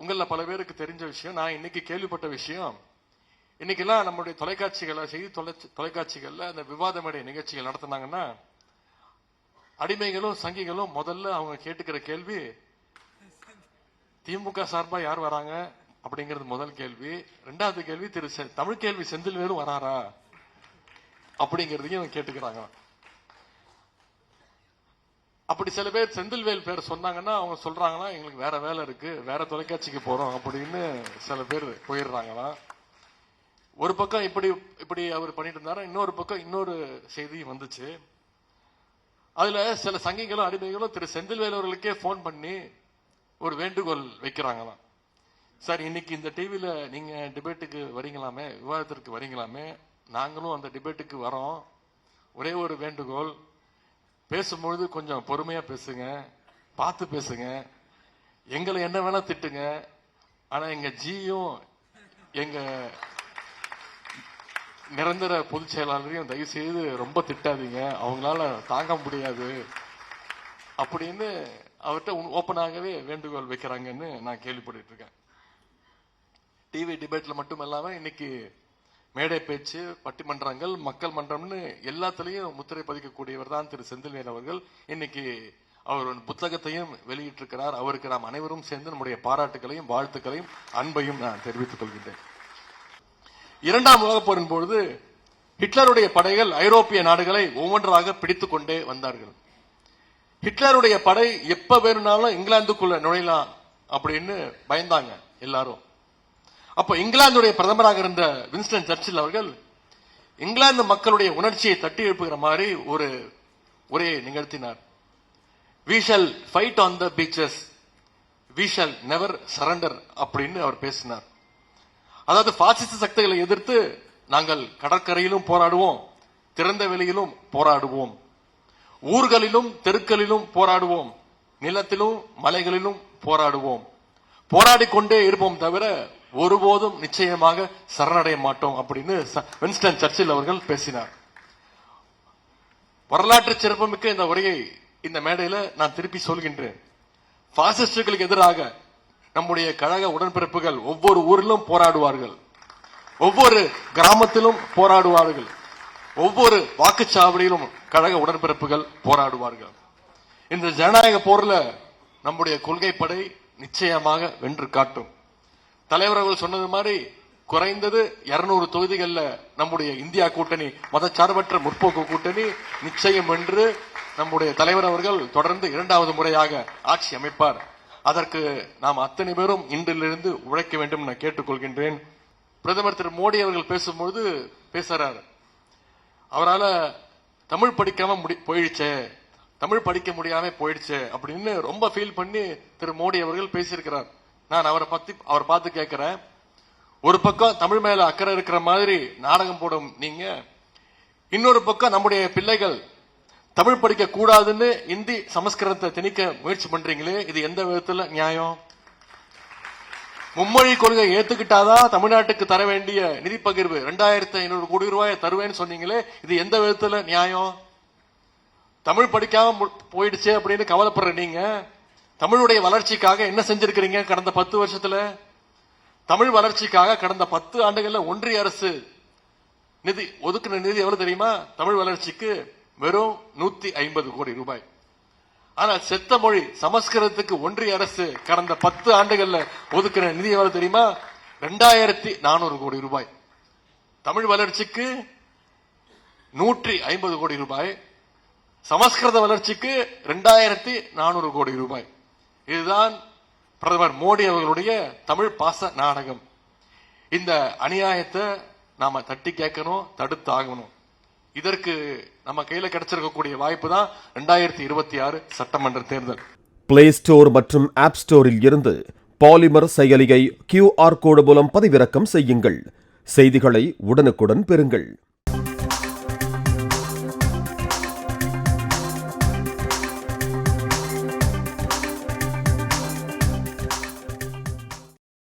உங்கள பல பேருக்கு தெரிஞ்ச விஷயம், நான் இன்னைக்கு கேள்விப்பட்ட விஷயம். இன்னைக்கெல்லாம் நம்முடைய தொலைக்காட்சிகளை, செய்தி தொலைக்காட்சிகள்ல அந்த விவாத மேடை நிகழ்ச்சிகள் நடத்தினாங்கன்னா, அடிமைகளும் சங்கிகளும் முதல்ல அவங்க கேட்டுக்கிற கேள்வி, திமுக சார்பா யார் வராங்க அப்படிங்கிறது முதல் கேள்வி. ரெண்டாவது கேள்வி, தமிழ் கேள்வி செந்தில்வேலும் வராரா அப்படிங்கிறதையும் கேட்டுக்கிறாங்க. அப்படி சில பேர் செந்தில்வேல் பேர் சொன்னாங்கன்னா அவங்க சொல்றாங்கன்னா, எங்களுக்கு வேற வேலை இருக்கு, வேற தொலைக்காட்சிக்கு போறோம் அப்படின்னு சில பேர் போயிடுறாங்களா. ஒரு பக்கம் இப்படி இப்படி அவர் பண்ணிட்டு இருந்தாரு, இன்னொரு பக்கம் இன்னொரு செய்தி வந்துச்சு. அதுல சில சங்கிகளும் அடிமைகளும் செந்தில்வேல் அவர்களுக்கே போன் பண்ணி ஒரு வேண்டுகோள் வைக்கிறாங்களாம். சார், இன்னைக்கு இந்த டிவியில நீங்க டிபேட்டுக்கு வரீங்களாமே, விவாதத்திற்கு வரீங்களாமே, நாங்களும் அந்த டிபேட்டுக்கு வரோம். ஒரே ஒரு வேண்டுகோள், பேசும்பொழுது கொஞ்சம் பொறுமையா பேசுங்க, பார்த்து பேசுங்க, எங்களை என்ன வேணா திட்டுங்க, ஆனா எங்க ஜியும் எங்க நிரந்தர பொதுச் செயலாளரையும் தயவு செய்து ரொம்ப திட்டாதீங்க, அவங்களால தாங்க முடியாது அப்படின்னு அவர்கிட்ட ஓப்பனாகவே வேண்டுகோள் வைக்கிறாங்கன்னு நான் கேள்விப்பட்டு இருக்கேன். டிவி டிபேட்ல மட்டும் இல்லாம இன்னைக்கு மேடை பேச்சு, பட்டிமன்றங்கள், மக்கள் மன்றம்னு எல்லாத்திலையும் முத்திரை பதிக்கக்கூடியவர் தான் செந்தில்வேல் அவர்கள். இன்னைக்கு அவர் புத்தகத்தையும் வெளியிட்டிருக்கிறார். அவருக்கு நாம் அனைவரும் சேர்ந்து நம்முடைய பாராட்டுகளையும் வாழ்த்துக்களையும் அன்பையும் நான் தெரிவித்துக் கொள்கின்றேன். இரண்டாம் உலகப் போரின் பொழுது ஹிட்லருடைய படைகள் ஐரோப்பிய நாடுகளை ஒவ்வொன்றாக பிடித்துக் கொண்டே வந்தார்கள். ஹிட்லருடைய படை எப்ப வேணும்னாலும் இங்கிலாந்துக்குள்ள நுழையலாம் அப்படின்னு பயந்தாங்க எல்லாரும். அப்ப இங்கிலாந்துடைய பிரதமராக இருந்த வின்ஸ்டன் சர்ச்சில் அவர்கள் இங்கிலாந்து மக்களுடைய உணர்ச்சியை தட்டி எழுப்புகிற மாதிரி ஒரு உரையை நிகழ்த்தினார். We shall fight on the beaches, we shall never surrender அப்படின்னு அவர் பேசினார். அதாவது பாசிச சக்திகளை எதிர்த்து நாங்கள் கடற்கரையிலும் போராடுவோம், திறந்த வெளியிலும் போராடுவோம், ஊர்களிலும் தெருக்களிலும் போராடுவோம், நிலத்திலும் மலைகளிலும் போராடுவோம், போராடிக்கொண்டே இருப்போம் தவிர ஒருபோதும் நிச்சயமாக சரணடைய மாட்டோம் அப்படின்னு வின்ஸ்டன் சர்ச்சில் அவர்கள் பேசினார். வரலாற்று சிறப்புமிக்க இந்த உரையை இந்த மேடையில நான் திருப்பி சொல்கின்றேன். பாசிஸ்டுகளுக்கு எதிராக நம்முடைய கழக உடன்பிறப்புகள் ஒவ்வொரு ஊரிலும் போராடுவார்கள், ஒவ்வொரு கிராமத்திலும் போராடுவார்கள், ஒவ்வொரு வாக்குச்சாவடியிலும் கழக உடன்பிறப்புகள் போராடுவார்கள். இந்த ஜனநாயக போர்ல நம்முடைய கொள்கைப்படை நிச்சயமாக வென்று காட்டும். தலைவர் அவர்கள் சொன்னது மாதிரி குறைந்தது 200 தொகுதிகள்ல நம்முடைய இந்தியா கூட்டணி, மதச்சார்பற்ற முற்போக்கு கூட்டணி நிச்சயம் வென்று நம்முடைய தலைவர் அவர்கள் தொடர்ந்து 2வது முறையாக ஆட்சி அமைப்பார். அதற்கு நாம் அத்தனை பேரும் இன்றிலிருந்து உழைக்க வேண்டும் நான் கேட்டுக்கொள்கின்றேன். பிரதமர் திரு மோடி அவர்கள் பேசும்போது பேசுறாரு, அவரால் தமிழ் படிக்காம போயிடுச்சே, தமிழ் படிக்க முடியாம போயிடுச்சு அப்படின்னு ரொம்ப ஃபீல் பண்ணி திரு மோடி அவர்கள் பேசியிருக்கிறார். நான் அவர் பார்த்து கேட்கிறேன், ஒரு பக்கம் தமிழ் மேல அக்கறை இருக்கிற மாதிரி நாடகம் போடும் நீங்க, இன்னொரு பக்கம் நம்முடைய பிள்ளைகள் தமிழ் படிக்க கூடாதுன்னு இந்தி சமஸ்கிருதத்தை திணிக்க முயற்சி பண்றீங்களே, இது எந்த விதத்துல நியாயம்? மும்மொழி கொள்கை ஏத்துக்கிட்டாதான் தமிழ்நாட்டுக்கு தர வேண்டிய நிதி பகிர்வு 2500 கோடி ரூபாய் தருவேன்னு சொன்னீங்களே, இது எந்த விதத்துல நியாயம்? தமிழ் படிக்காம போயிடுச்சு அப்படின்னு கவலைப்படுற நீங்க தமிழுடைய வளர்ச்சிக்காக என்ன செஞ்சிருக்கிறீங்க? கடந்த 10 வருஷத்துல தமிழ் வளர்ச்சிக்காக கடந்த 10 ஆண்டுகள்ல ஒன்றிய அரசு ஒதுக்கின நிதி எவ்வளவு தெரியுமா? தமிழ் வளர்ச்சிக்கு வெறும் 150 கோடி ரூபாய். ஆனா செத்த மொழி சமஸ்கிருதத்துக்கு ஒன்றிய அரசு கடந்த 10 ஆண்டுகள்ல ஒதுக்கின நிதி எவ்வளவு தெரியுமா? 2400 கோடி ரூபாய். தமிழ் வளர்ச்சிக்கு 150 கோடி ரூபாய், சமஸ்கிருத வளர்ச்சிக்கு 2400 கோடி ரூபாய். இதுதான் பிரதமர் மோடி அவர்களுடைய தமிழ் பாச நாடகம். இந்த அநியாயத்தை நாம தட்டி கேட்கணும், தடுத்து ஆகணும். இதற்கு நம்ம கையில கிடைச்சிருக்கக்கூடிய வாய்ப்பு தான் 2026 சட்டமன்ற தேர்தல். பிளே ஸ்டோர் மற்றும் ஆப் ஸ்டோரில் இருந்து பாலிமர் செயலியை QR கோடு மூலம் பதிவிறக்கம் செய்யுங்கள். செய்திகளை உடனுக்குடன் பெறுங்கள்.